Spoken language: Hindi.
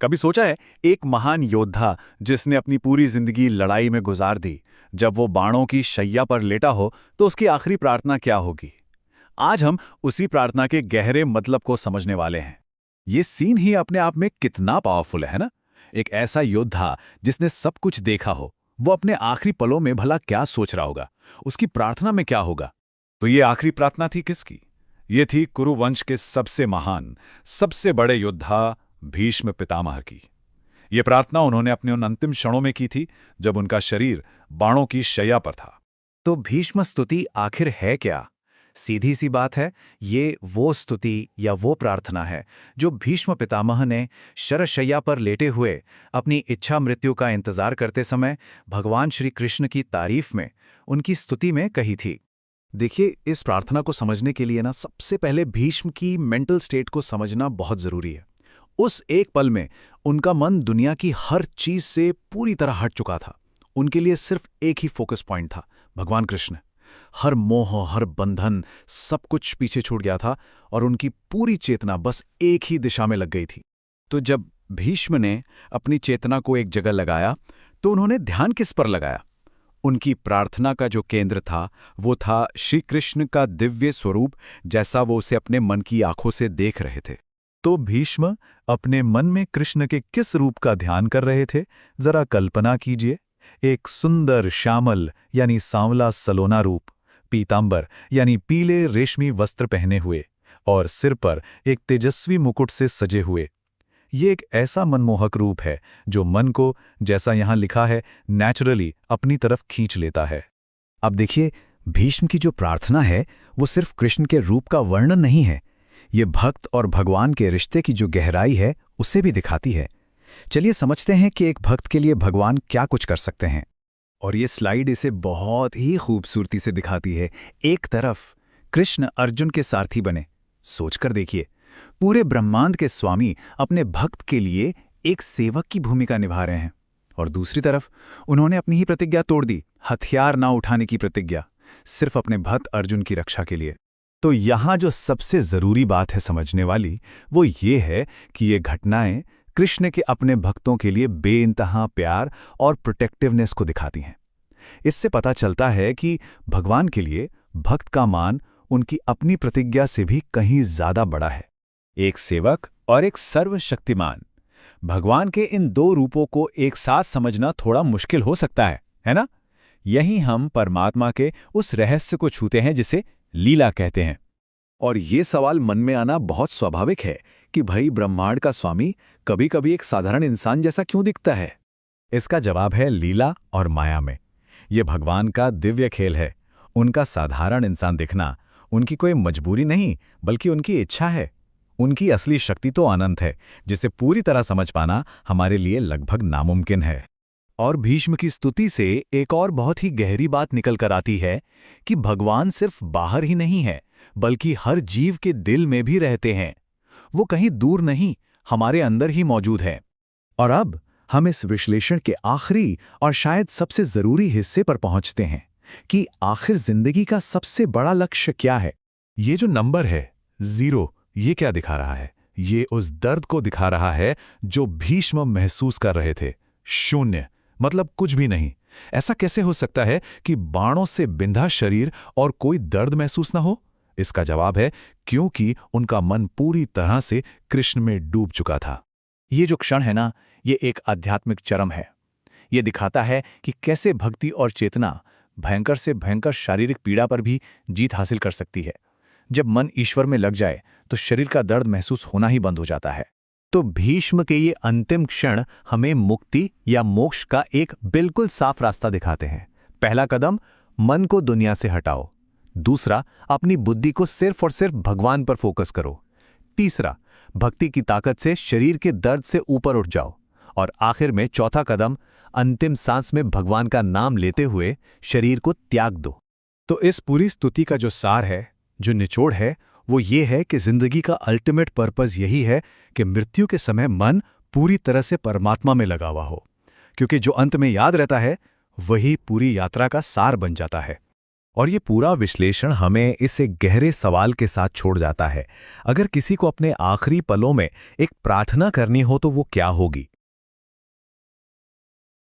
कभी सोचा है, एक महान योद्धा जिसने अपनी पूरी जिंदगी लड़ाई में गुजार दी, जब वो बाणों की शैया पर लेटा हो तो उसकी आखिरी प्रार्थना क्या होगी? आज हम उसी प्रार्थना के गहरे मतलब को समझने वाले हैं। ये सीन ही अपने आप में कितना पावरफुल है ना? एक ऐसा योद्धा जिसने सब कुछ देखा हो, वो अपने आखिरी पलों में भला क्या सोच रहा होगा, उसकी प्रार्थना में क्या होगा? तो ये आखिरी प्रार्थना थी किसकी? ये थी कुरु वंश के सबसे महान, सबसे बड़े योद्धा भीष्म पितामह की। ये प्रार्थना उन्होंने अपने उन अंतिम क्षणों में की थी जब उनका शरीर बाणों की शैया पर था। तो भीष्म स्तुति आखिर है क्या? सीधी सी बात है, ये वो स्तुति या वो प्रार्थना है जो भीष्म पितामह ने शरशैया पर लेटे हुए अपनी इच्छा मृत्यु का इंतजार करते समय भगवान श्री कृष्ण की तारीफ में, उनकी स्तुति में कही थी। देखिए, इस प्रार्थना को समझने के लिए सबसे पहले भीष्म की मेंटल स्टेट को समझना बहुत जरूरी है। उस एक पल में उनका मन दुनिया की हर चीज से पूरी तरह हट चुका था। उनके लिए सिर्फ एक ही फोकस पॉइंट था, भगवान कृष्ण। हर मोह, हर बंधन, सब कुछ पीछे छूट गया था और उनकी पूरी चेतना बस एक ही दिशा में लग गई थी। तो जब भीष्म ने अपनी चेतना को एक जगह लगाया, तो उन्होंने ध्यान किस पर लगाया? उनकी प्रार्थना का जो केंद्र था, वो था श्री कृष्ण का दिव्य स्वरूप, जैसा वो उसे अपने मन की आंखों से देख रहे थे। तो भीष्म अपने मन में कृष्ण के किस रूप का ध्यान कर रहे थे, जरा कल्पना कीजिए। एक सुंदर श्यामल यानी सांवला सलोना रूप, पीतांबर यानी पीले रेशमी वस्त्र पहने हुए और सिर पर एक तेजस्वी मुकुट से सजे हुए। ये एक ऐसा मनमोहक रूप है जो मन को, जैसा यहां लिखा है, नेचुरली अपनी तरफ खींच लेता है। अब देखिए, भीष्म की जो प्रार्थना है वो सिर्फ कृष्ण के रूप का वर्णन नहीं है, ये भक्त और भगवान के रिश्ते की जो गहराई है उसे भी दिखाती है। चलिए समझते हैं कि एक भक्त के लिए भगवान क्या कुछ कर सकते हैं। और ये स्लाइड इसे बहुत ही खूबसूरती से दिखाती है। एक तरफ कृष्ण अर्जुन के सारथी बने, सोचकर देखिए, पूरे ब्रह्मांड के स्वामी अपने भक्त के लिए एक सेवक की भूमिका निभा रहे हैं। और दूसरी तरफ उन्होंने अपनी ही प्रतिज्ञा तोड़ दी, हथियार ना उठाने की प्रतिज्ञा, सिर्फ अपने भक्त अर्जुन की रक्षा के लिए। तो यहाँ जो सबसे जरूरी बात है समझने वाली, वो ये है कि ये घटनाएं कृष्ण के अपने भक्तों के लिए बेइंतहा प्यार और प्रोटेक्टिवनेस को दिखाती हैं। इससे पता चलता है कि भगवान के लिए भक्त का मान उनकी अपनी प्रतिज्ञा से भी कहीं ज्यादा बड़ा है। एक सेवक और एक सर्वशक्तिमान, भगवान के इन दो रूपों को एक साथ समझना थोड़ा मुश्किल हो सकता है ना? यहीं हम परमात्मा के उस रहस्य को छूते हैं जिसे लीला कहते हैं। और ये सवाल मन में आना बहुत स्वाभाविक है कि भाई, ब्रह्मांड का स्वामी कभी कभी एक साधारण इंसान जैसा क्यों दिखता है? इसका जवाब है लीला और माया में। ये भगवान का दिव्य खेल है। उनका साधारण इंसान दिखना उनकी कोई मजबूरी नहीं, बल्कि उनकी इच्छा है। उनकी असली शक्ति तो अनंत है, जिसे पूरी तरह समझ पाना हमारे लिए लगभग नामुमकिन है। और भीष्म की स्तुति से एक और बहुत ही गहरी बात निकल कर आती है कि भगवान सिर्फ बाहर ही नहीं है, बल्कि हर जीव के दिल में भी रहते हैं। वो कहीं दूर नहीं, हमारे अंदर ही मौजूद है। और अब हम इस विश्लेषण के आखिरी और शायद सबसे जरूरी हिस्से पर पहुंचते हैं कि आखिर जिंदगी का सबसे बड़ा लक्ष्य क्या है। ये जो नंबर है 0, ये क्या दिखा रहा है? ये उस दर्द को दिखा रहा है जो भीष्म महसूस कर रहे थे। 0 मतलब कुछ भी नहीं। ऐसा कैसे हो सकता है कि बाणों से बिंधा शरीर और कोई दर्द महसूस ना हो? इसका जवाब है क्योंकि उनका मन पूरी तरह से कृष्ण में डूब चुका था। ये जो क्षण है ना, ये एक आध्यात्मिक चरम है। ये दिखाता है कि कैसे भक्ति और चेतना भयंकर से भयंकर शारीरिक पीड़ा पर भी जीत हासिल कर सकती है। जब मन ईश्वर में लग जाए तो शरीर का दर्द महसूस होना ही बंद हो जाता है। तो भीष्म के ये अंतिम क्षण हमें मुक्ति या मोक्ष का एक बिल्कुल साफ रास्ता दिखाते हैं। पहला कदम, मन को दुनिया से हटाओ। दूसरा, अपनी बुद्धि को सिर्फ और सिर्फ भगवान पर फोकस करो। तीसरा, भक्ति की ताकत से शरीर के दर्द से ऊपर उठ जाओ। और आखिर में चौथा कदम, अंतिम सांस में भगवान का नाम लेते हुए शरीर को त्याग दो। तो इस पूरी स्तुति का जो सार है, जो निचोड़ है, वो ये है कि जिंदगी का अल्टीमेट पर्पस यही है कि मृत्यु के समय मन पूरी तरह से परमात्मा में लगा हुआ हो, क्योंकि जो अंत में याद रहता है वही पूरी यात्रा का सार बन जाता है। और ये पूरा विश्लेषण हमें इस एक गहरे सवाल के साथ छोड़ जाता है। अगर किसी को अपने आखिरी पलों में एक प्रार्थना करनी हो तो वो क्या होगी?